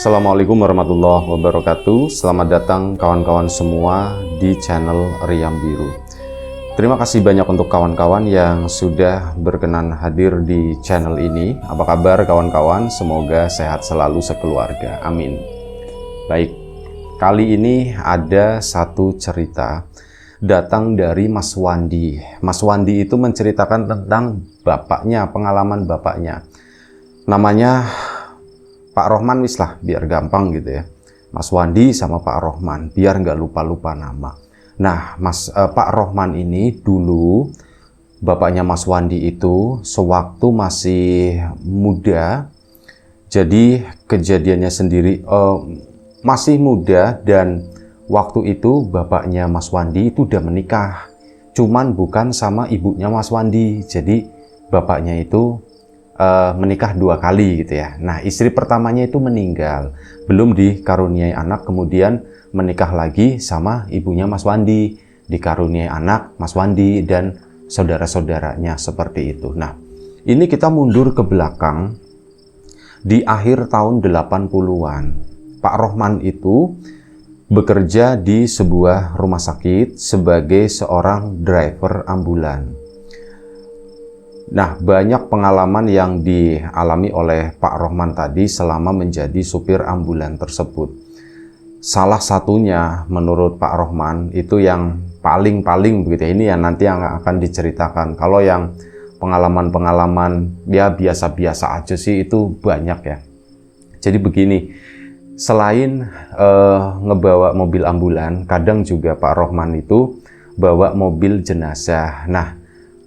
Assalamualaikum warahmatullahi wabarakatuh. Selamat datang kawan-kawan semua di channel Riam Biru. Terima kasih banyak untuk kawan-kawan yang sudah berkenan hadir di channel ini. Apa kabar kawan-kawan? Semoga sehat selalu sekeluarga. Amin. Baik, kali ini ada satu cerita datang dari Mas Wandi. Mas Wandi itu menceritakan tentang bapaknya, pengalaman bapaknya. Namanya Pak Rohman, wis lah biar gampang gitu ya. Mas Wandi sama Pak Rohman, biar nggak lupa-lupa nama. Nah, Pak Rohman ini dulu bapaknya Mas Wandi itu sewaktu masih muda. Jadi kejadiannya sendiri masih muda, dan waktu itu bapaknya Mas Wandi itu udah menikah. Cuman bukan sama ibunya Mas Wandi. Jadi bapaknya itu menikah 2 kali gitu ya. Nah, istri pertamanya itu meninggal, belum dikaruniai anak, kemudian menikah lagi sama ibunya Mas Wandi, dikaruniai anak Mas Wandi dan saudara-saudaranya seperti itu. Nah, ini kita mundur ke belakang di akhir tahun 80-an. Pak Rohman itu bekerja di sebuah rumah sakit sebagai seorang driver ambulan. Nah, banyak pengalaman yang dialami oleh Pak Rohman tadi selama menjadi supir ambulan tersebut. Salah satunya menurut Pak Rohman itu yang paling begitu ya, ini yang nanti yang akan diceritakan. Kalau yang pengalaman-pengalaman ya biasa-biasa aja sih itu banyak ya. Jadi begini, selain ngebawa mobil ambulan, kadang juga Pak Rohman itu bawa mobil jenazah. Nah,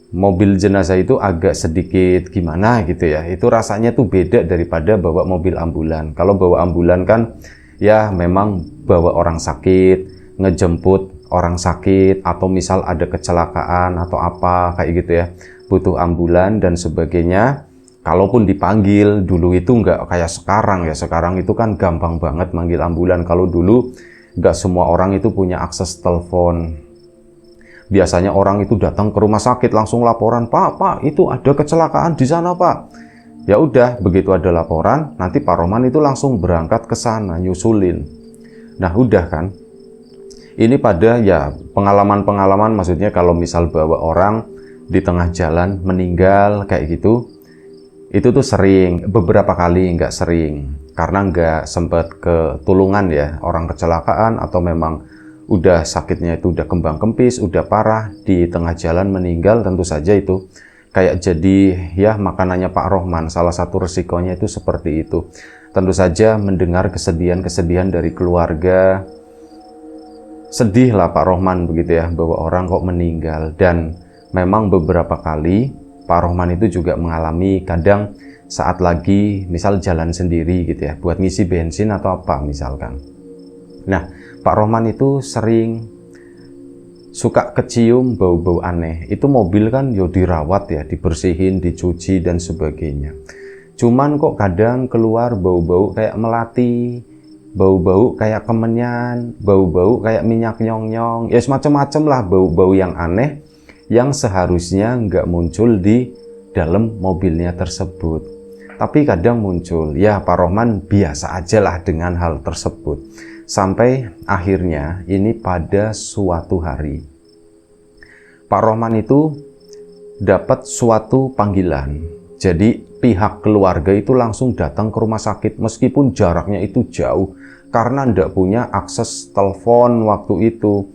mobil jenazah itu agak sedikit gimana gitu ya, itu rasanya tuh beda daripada bawa mobil ambulan. Kalau bawa ambulan kan ya memang bawa orang sakit, ngejemput orang sakit, atau misal ada kecelakaan atau apa kayak gitu ya, butuh ambulan dan sebagainya. Kalaupun dipanggil, dulu itu nggak kayak sekarang ya. Sekarang itu kan gampang banget manggil ambulan. Kalau dulu nggak semua orang itu punya akses telepon. Biasanya orang itu datang ke rumah sakit langsung laporan, Pak, itu ada kecelakaan di sana, Pak. Ya udah, begitu ada laporan, nanti Pak Rohman itu langsung berangkat ke sana, nyusulin. Nah, udah kan. Ini pada ya pengalaman-pengalaman, maksudnya kalau misal bawa orang di tengah jalan meninggal kayak gitu, itu tuh sering, beberapa kali, nggak sering. Karena nggak sempet ketulungan ya, orang kecelakaan atau memang udah sakitnya itu udah kembang kempis, udah parah, di tengah jalan meninggal, tentu saja itu kayak jadi ya makanannya Pak Rohman. Salah satu resikonya itu seperti itu. Tentu saja mendengar kesedihan-kesedihan dari keluarga, sedih lah Pak Rohman begitu ya, bahwa orang kok meninggal. Dan memang beberapa kali Pak Rohman itu juga mengalami, kadang saat lagi misal jalan sendiri gitu ya, buat ngisi bensin atau apa misalkan. Nah, Pak Rohman itu sering suka kecium bau-bau aneh. Itu mobil kan yo dirawat ya, dibersihin, dicuci dan sebagainya. Cuman kok kadang keluar bau-bau kayak melati, bau-bau kayak kemenyan, bau-bau kayak minyak nyong-nyong. Ya semacam-macam lah bau-bau yang aneh yang seharusnya nggak muncul di dalam mobilnya tersebut. Tapi kadang muncul. Ya Pak Rohman biasa aja lah dengan hal tersebut. Sampai akhirnya ini pada suatu hari Pak Rohman itu dapat suatu panggilan. Jadi pihak keluarga itu langsung datang ke rumah sakit meskipun jaraknya itu jauh, karena ndak punya akses telepon waktu itu.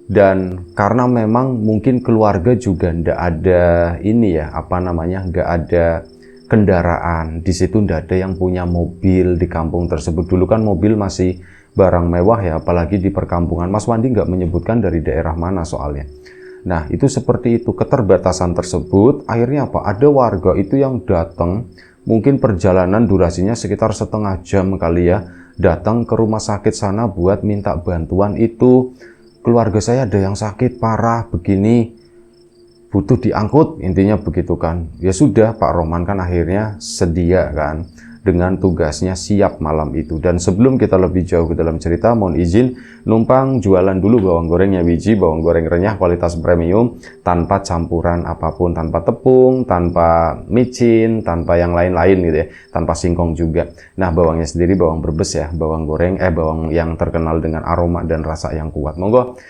Dan karena memang mungkin keluarga juga ndak ada ini ya, apa namanya, nggak ada kendaraan. Di situ ndak ada yang punya mobil di kampung tersebut. Dulu kan mobil masih barang mewah ya, apalagi di perkampungan. Mas Wandi nggak menyebutkan dari daerah mana soalnya. Nah, itu seperti itu, keterbatasan tersebut. Akhirnya apa? Ada warga itu yang datang, mungkin perjalanan durasinya sekitar setengah jam kali ya, datang ke rumah sakit sana buat minta bantuan itu. Keluarga saya ada yang sakit parah begini, butuh diangkut, intinya begitu kan. Ya sudah, Pak Rohman kan akhirnya sedia kan. dengan tugasnya siap malam itu. Dan sebelum kita lebih jauh ke dalam cerita, mohon izin numpang jualan dulu bawang gorengnya biji, bawang goreng renyah kualitas premium, tanpa campuran apapun, tanpa tepung, tanpa micin, tanpa yang lain-lain gitu ya, tanpa singkong juga. Nah, bawangnya sendiri bawang Brebes ya, bawang yang terkenal dengan aroma dan rasa yang kuat. Monggo.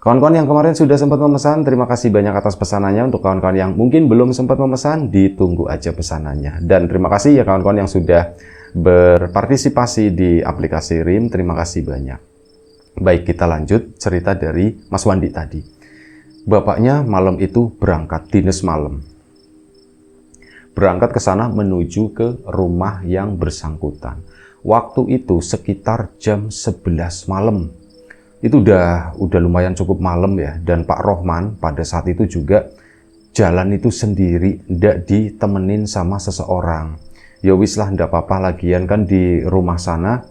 Kawan-kawan yang kemarin sudah sempat memesan, terima kasih banyak atas pesanannya. Untuk kawan-kawan yang mungkin belum sempat memesan, ditunggu aja pesanannya. Dan terima kasih ya kawan-kawan yang sudah berpartisipasi di aplikasi RIM, terima kasih banyak. Baik, kita lanjut cerita dari Mas Wandi tadi. Bapaknya malam itu berangkat dinas malam. Berangkat ke sana menuju ke rumah yang bersangkutan. Waktu itu sekitar jam 11 malam. Itu udah lumayan cukup malam ya, dan Pak Rohman pada saat itu juga jalan itu sendiri, ndak ditemenin sama seseorang. Ya wis lah, ndak apa-apa, lagian kan di rumah sana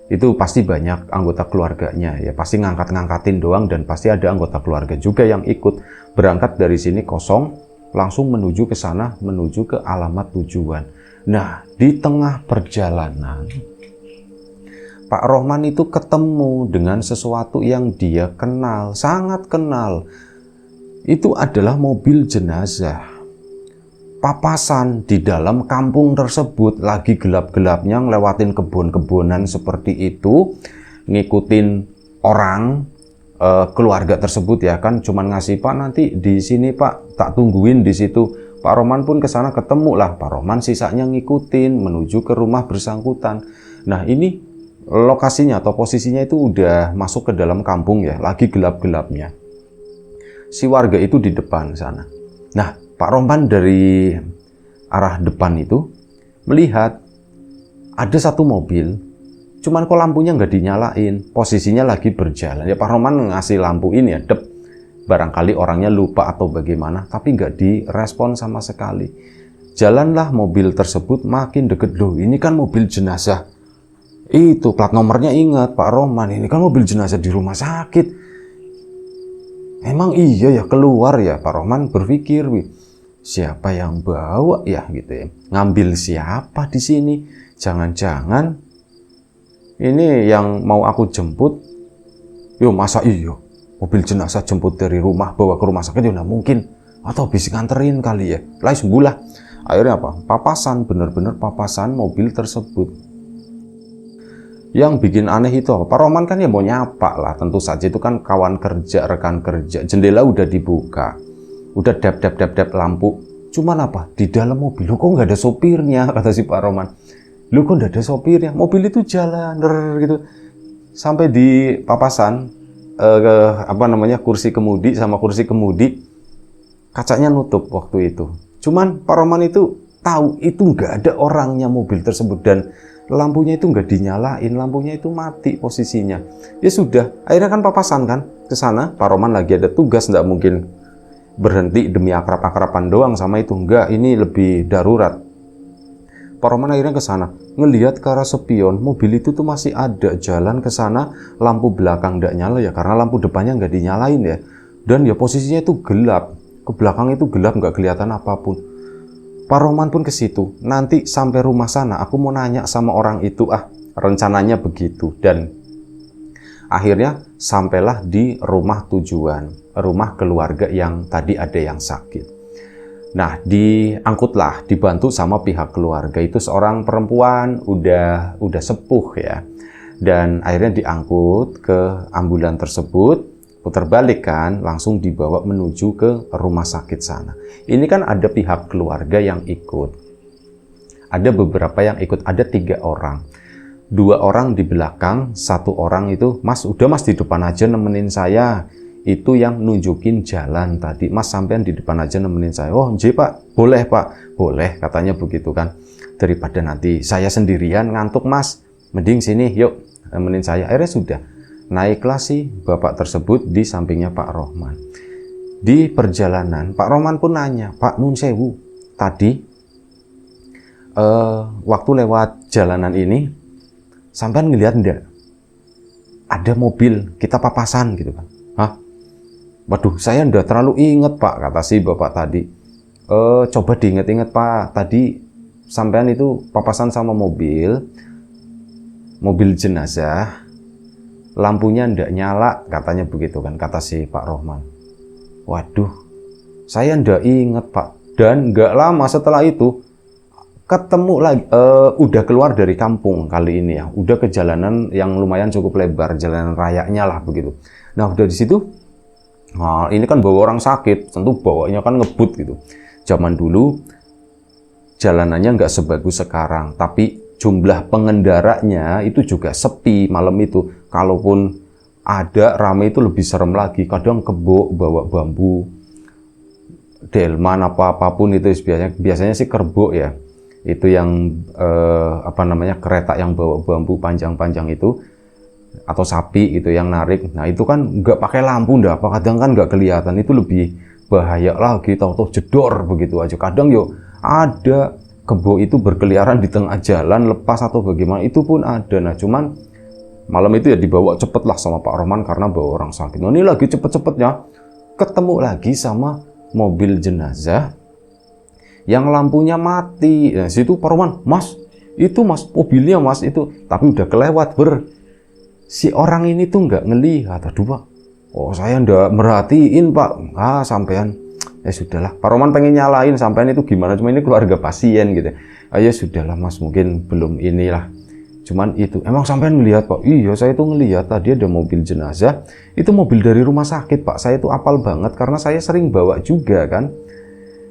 itu pasti banyak anggota keluarganya ya, pasti ngangkatin doang, dan pasti ada anggota keluarga juga yang ikut. Berangkat dari sini kosong, langsung menuju ke sana, menuju ke alamat tujuan. Nah, di tengah perjalanan Pak Rohman itu ketemu dengan sesuatu yang dia kenal, sangat kenal. Itu adalah mobil jenazah. Papasan di dalam kampung tersebut, lagi gelap-gelapnya ngelewatin kebun-kebunan seperti itu, ngikutin orang keluarga tersebut ya kan, cuman ngasih, Pak nanti di sini Pak, tak tungguin di situ. Pak Rohman pun ke sana, ketemu lah Pak Rohman, sisanya ngikutin menuju ke rumah bersangkutan. Nah, ini lokasinya atau posisinya itu udah masuk ke dalam kampung ya, lagi gelap-gelapnya. Si warga itu di depan sana. Nah, Pak Rohman dari arah depan itu melihat ada satu mobil, cuman kok lampunya nggak dinyalain, posisinya lagi berjalan. Ya Pak Rohman ngasih lampu ini ya, dep. Barangkali orangnya lupa atau bagaimana, tapi nggak direspon sama sekali. Jalanlah mobil tersebut makin deket. Loh, ini kan mobil jenazah. Itu plat nomornya ingat Pak Rohman, ini kan mobil jenazah di rumah sakit. Emang iya ya keluar ya, Pak Rohman berpikir, siapa yang bawa ya gitu ya. Ngambil siapa di sini? Jangan-jangan ini yang mau aku jemput. Yo, masa iya mobil jenazah jemput dari rumah bawa ke rumah sakit? Ya nggak mungkin. Atau bisa nganterin kali ya. Lah sembulah. Akhirnya apa? Papasan, bener-bener papasan mobil tersebut. Yang bikin aneh itu apa? Pak Rohman kan ya mau nyapa lah, tentu saja itu kan kawan kerja, rekan kerja. Jendela udah dibuka, udah dap lampu. Cuman apa? Di dalam mobil, lo kok nggak ada sopirnya? Kata si Pak Rohman. Lo kok nggak ada sopirnya? Mobil itu jalan gitu. Sampai di papasan, kursi kemudi sama kursi kemudi, kacanya nutup waktu itu. Cuman Pak Rohman itu tahu itu nggak ada orangnya mobil tersebut, dan lampunya itu nggak dinyalain, lampunya itu mati posisinya. Ya sudah, akhirnya kan papasan kan ke sana. Pak Rohman lagi ada tugas, nggak mungkin berhenti demi akrab-akraban doang sama itu, enggak, ini lebih darurat. Pak Rohman akhirnya ke sana, ngelihat ke arah spion, mobil itu tuh masih ada jalan ke sana, lampu belakang nggak nyala ya karena lampu depannya nggak dinyalain ya. Dan ya posisinya itu gelap, ke belakang itu gelap, nggak kelihatan apapun. Pak Rohman pun ke situ. Nanti sampai rumah sana aku mau nanya sama orang itu, rencananya begitu. Dan akhirnya sampailah di rumah tujuan, rumah keluarga yang tadi ada yang sakit. Nah, diangkutlah, dibantu sama pihak keluarga. Itu seorang perempuan udah sepuh ya. Dan akhirnya diangkut ke ambulan tersebut. Putar balik kan, langsung dibawa menuju ke rumah sakit sana. Ini kan ada pihak keluarga yang ikut. Ada beberapa yang ikut, ada 3 orang. 2 orang di belakang, 1 orang itu, Mas udah Mas di depan aja nemenin saya. Itu yang nunjukin jalan tadi. Mas sampean di depan aja nemenin saya. Oh nggih Pak, boleh Pak. Boleh katanya begitu kan. Daripada nanti saya sendirian ngantuk Mas, mending sini yuk nemenin saya. Akhirnya sudah. Naiklah si bapak tersebut di sampingnya Pak Rohman. Di perjalanan, Pak Rohman pun nanya, Pak Nun Sewu, tadi waktu lewat jalanan ini, sampean ngeliat enggak? Ada mobil, kita papasan gitu kan. Hah? Waduh, saya enggak terlalu inget Pak, kata si bapak tadi. Coba diinget-inget Pak, tadi sampean itu papasan sama mobil jenazah, lampunya ndak nyala, katanya begitu kan, kata si Pak Rohman. Waduh, saya ndak inget Pak. Dan nggak lama setelah itu ketemu lagi, udah keluar dari kampung kali ini ya, udah ke jalanan yang lumayan cukup lebar, jalanan rayanya lah begitu. Nah udah di situ, nah, ini kan bawa orang sakit, tentu bawanya kan ngebut gitu. Zaman dulu jalanannya nggak sebagus sekarang, tapi jumlah pengendaranya itu juga sepi malam itu. Kalaupun ada rame itu lebih serem lagi, kadang kebo bawa bambu, delman apapun itu biasanya sih kerbau ya. Itu yang kereta yang bawa bambu panjang-panjang itu, atau sapi itu yang narik. Nah itu kan nggak pakai lampu, kadang kan nggak kelihatan, itu lebih bahaya lagi, tahu-tahu jedor begitu aja. Kadang yuk ada kebo itu berkeliaran di tengah jalan lepas atau bagaimana, itu pun ada. Nah cuman malam itu ya dibawa cepet lah sama Pak Rohman karena bawa orang sakit. Nah ini lagi cepet-cepetnya ketemu lagi sama mobil jenazah yang lampunya mati. Nah situ Pak Rohman, mas itu mas mobilnya mas itu, tapi udah kelewat si orang ini tuh nggak ngelihat. Aduh Pak, oh saya nggak merhatiin Pak. Sampean ya sudahlah, Pak Rohman pengen nyalain sampean itu gimana, cuma ini keluarga pasien gitu. Ya sudahlah mas, mungkin belum inilah, cuman itu emang sampean ngelihat Pak. Iya saya itu ngelihat tadi ada mobil jenazah, itu mobil dari rumah sakit Pak. Saya itu apal banget karena saya sering bawa juga kan.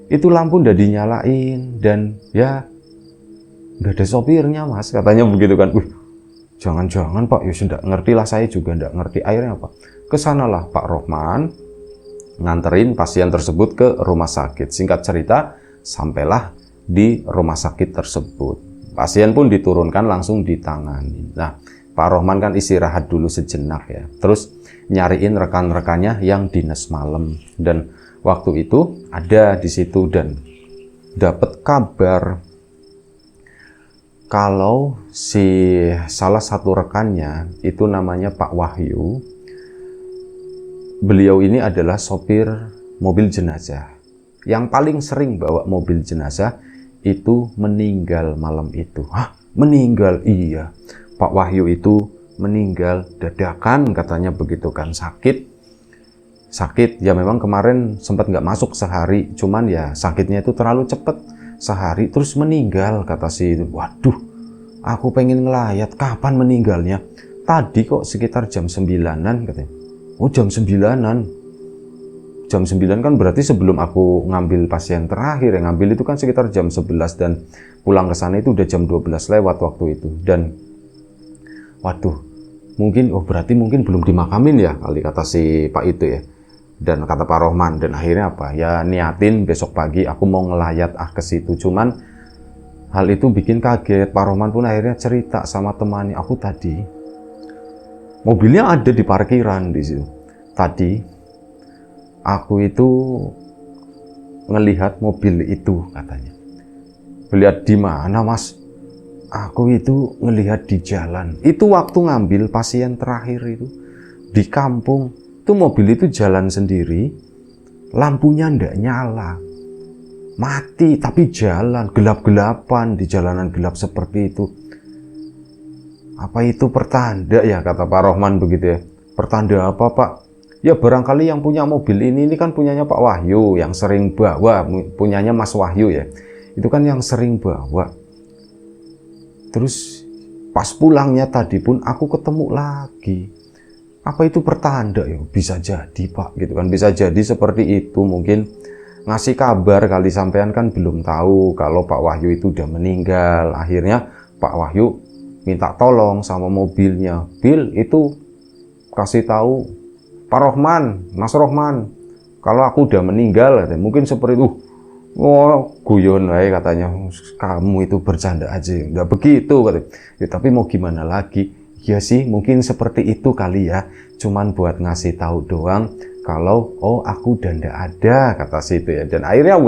Itu lampu udah dinyalain dan ya nggak ada sopirnya mas, katanya begitu kan. Jangan-jangan Pak, ya sudah ngerti lah, saya juga nggak ngerti. Akhirnya Pak, kesanalah Pak Rohman nganterin pasien tersebut ke rumah sakit. Singkat cerita, sampailah di rumah sakit tersebut. Pasien pun diturunkan langsung ditangani. Nah, Pak Rohman kan istirahat dulu sejenak ya. Terus nyariin rekan-rekannya yang dinas malam. Dan waktu itu ada di situ dan dapat kabar kalau si salah satu rekannya itu namanya Pak Wahyu. Beliau ini adalah sopir mobil jenazah yang paling sering bawa mobil jenazah, itu meninggal malam itu. Meninggal? Iya, Pak Wahyu itu meninggal dadakan, katanya begitu kan. Sakit ya, memang kemarin sempat nggak masuk sehari, cuman ya sakitnya itu terlalu cepet, sehari terus meninggal, kata si itu. Waduh, aku pengen ngelayat, kapan meninggalnya? Tadi kok sekitar jam 9-an katanya. Oh jam 9-an. Jam 9 kan berarti sebelum aku ngambil pasien terakhir ya. Ngambil itu kan sekitar jam 11 dan pulang ke sana itu udah jam 12 lewat waktu itu. Dan waduh, berarti mungkin belum dimakamin ya kali, kata si Pak itu ya. Dan kata Pak Rohman, dan akhirnya apa? Ya niatin besok pagi aku mau ngelayat ke situ. Cuman hal itu bikin kaget. Pak Rohman pun akhirnya cerita sama temannya, aku tadi mobilnya ada di parkiran di situ. Tadi aku itu ngelihat mobil itu, katanya. Lihat di mana mas? Aku itu ngelihat di jalan. Itu waktu ngambil pasien terakhir itu di kampung. Itu mobil itu jalan sendiri, lampunya ndak nyala, mati, tapi jalan gelap-gelapan di jalanan gelap seperti itu. Apa itu pertanda ya, kata Pak Rohman begitu ya. Pertanda apa Pak? Ya barangkali yang punya mobil ini kan punyanya Pak Wahyu, yang sering bawa, punyanya Mas Wahyu ya. Itu kan yang sering bawa. Terus pas pulangnya tadi pun aku ketemu lagi. Apa itu pertanda ya? Bisa jadi Pak, gitu kan. Bisa jadi seperti itu, mungkin ngasih kabar kali, sampean kan belum tahu kalau Pak Wahyu itu udah meninggal. Akhirnya Pak Wahyu minta tolong sama mobilnya. Bil itu kasih tahu Pak Rohman, Mas Rohman, kalau aku udah meninggal, katanya. Mungkin seperti itu. Oh, guyon katanya. Kamu itu bercanda aja, nggak begitu katanya. Ya, tapi mau gimana lagi? Ya sih, mungkin seperti itu kali ya. Cuman buat ngasih tahu doang kalau aku udah nggak ada, kata si itu ya. Dan akhirnya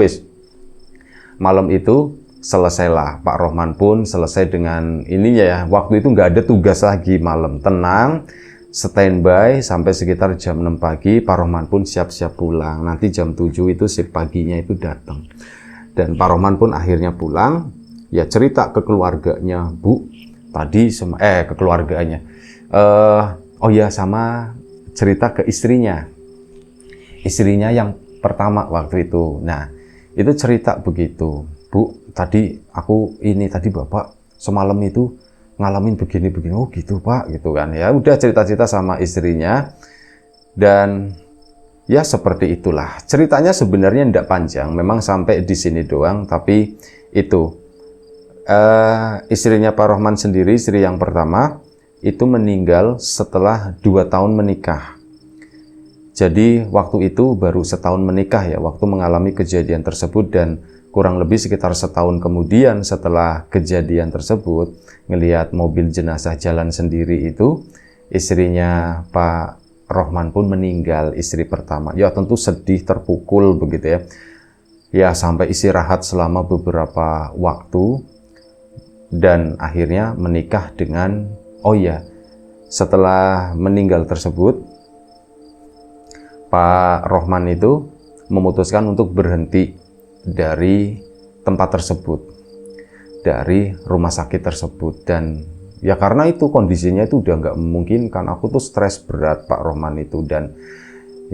malam itu selesailah. Pak Rohman pun selesai dengan ininya ya. Waktu itu nggak ada tugas lagi, malam tenang, standby sampai sekitar jam 6 pagi. Pak Rohman pun siap-siap pulang. Nanti jam 7 itu shift paginya itu datang. Dan Pak Rohman pun akhirnya pulang. ya cerita ke keluarganya, Bu, tadi ke keluarganya. Oh ya, sama cerita ke istrinya yang pertama waktu itu. Nah, itu cerita begitu, Bu, tadi tadi Bapak semalam itu ngalamin begini-begini. Oh gitu Pak, gitu kan. Ya udah cerita-cerita sama istrinya. Dan ya seperti itulah. Ceritanya sebenarnya tidak panjang, memang sampai di sini doang. Tapi itu istrinya Pak Rohman sendiri, istri yang pertama, itu meninggal setelah 2 tahun menikah. Jadi waktu itu baru setahun menikah ya, waktu mengalami kejadian tersebut. Dan kurang lebih sekitar setahun kemudian setelah kejadian tersebut, ngelihat mobil jenazah jalan sendiri itu, istrinya Pak Rohman pun meninggal, istri pertama. Ya tentu sedih, terpukul begitu ya. Ya sampai istirahat selama beberapa waktu dan akhirnya menikah dengan, setelah meninggal tersebut, Pak Rohman itu memutuskan untuk berhenti dari tempat tersebut, dari rumah sakit tersebut. Dan ya karena itu kondisinya itu udah nggak memungkinkan, aku tuh stres berat Pak Rohman itu. Dan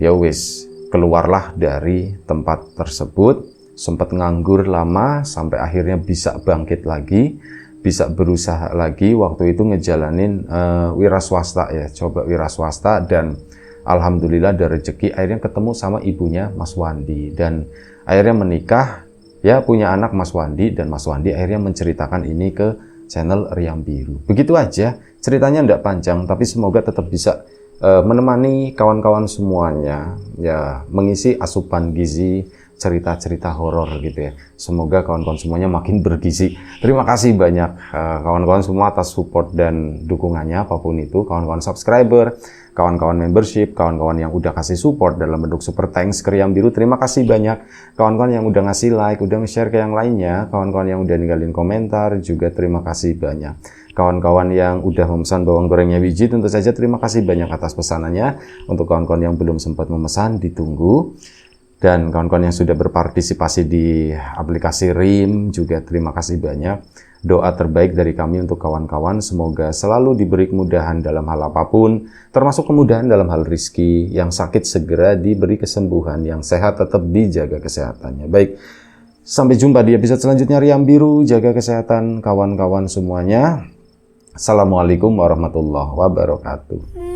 ya wis, keluarlah dari tempat tersebut, sempat nganggur lama sampai akhirnya bisa bangkit lagi, bisa berusaha lagi. Waktu itu ngejalanin wira swasta ya, coba wira swasta. Dan alhamdulillah ada rezeki, akhirnya ketemu sama ibunya Mas Wandi dan akhirnya menikah, ya punya anak Mas Wandi. Dan Mas Wandi akhirnya menceritakan ini ke channel Riam Biru. Begitu aja, ceritanya tidak panjang, tapi semoga tetap bisa menemani kawan-kawan semuanya, ya mengisi asupan gizi cerita-cerita horor gitu ya. Semoga kawan-kawan semuanya makin bergizi. Terima kasih banyak kawan-kawan semua atas support dan dukungannya apapun itu, kawan-kawan subscriber, kawan-kawan membership, kawan-kawan yang udah kasih support dalam bentuk super thanks ke Riam Biru. Terima kasih banyak kawan-kawan yang udah ngasih like, udah nge-share ke yang lainnya, kawan-kawan yang udah ninggalin komentar juga terima kasih banyak. Kawan-kawan yang udah memesan bawang gorengnya Wiji, tentu saja terima kasih banyak atas pesanannya. Untuk kawan-kawan yang belum sempat memesan, ditunggu. Dan kawan-kawan yang sudah berpartisipasi di aplikasi RIM juga terima kasih banyak. Doa terbaik dari kami untuk kawan-kawan, semoga selalu diberi kemudahan dalam hal apapun, termasuk kemudahan dalam hal rizki. Yang sakit segera diberi kesembuhan, yang sehat tetap dijaga kesehatannya. Baik, sampai jumpa di episode selanjutnya Riam Biru. Jaga kesehatan kawan-kawan semuanya. Assalamualaikum warahmatullahi wabarakatuh.